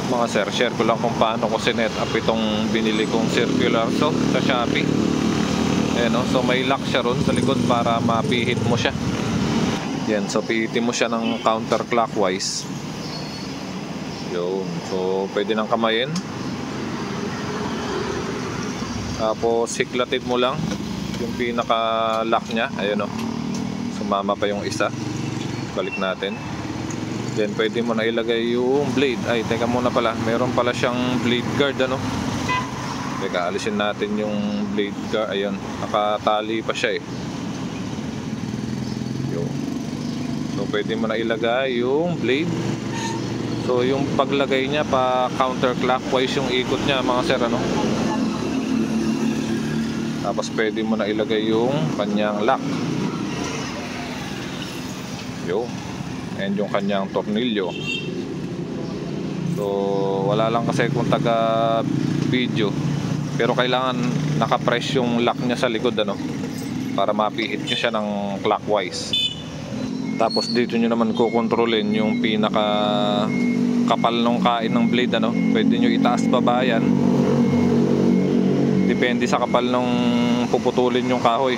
Mga sir, share ko lang kung paano ko sinet up itong binili kong circular saw sa Shopee. Ayan o, so may lock siya ron sa likod para mapihit mo siya. Yan, so pihitin mo siya ng counterclockwise. Yun, so pwede nang kamayin. Tapos hiklatin mo lang yung pinaka lock nya. Ayan o, sumama pa yung isa. Balik natin. Then pwede mo na ilagay yung blade. Ay, teka muna pala, meron pala siyang blade guard ano. Teka, alisin natin yung blade guard. Ayun, nakatali pa siya eh. Yun. So pwede mo na ilagay yung blade. So yung paglagay niya pa counterclockwise yung ikot niya mga sir ano. Tapos pwede mo na ilagay yung kanyang lock. Yun. And yung kanyang tornilyo. So wala lang kasi kung taga video, pero kailangan nakapress yung lock niya sa likod ano, para mapihit niya siya ng clockwise. Tapos dito nyo naman kukontrolin yung pinaka kapal ng kain ng blade ano. Pwede nyo itaas baba yan, depende sa kapal ng puputulin yung kahoy.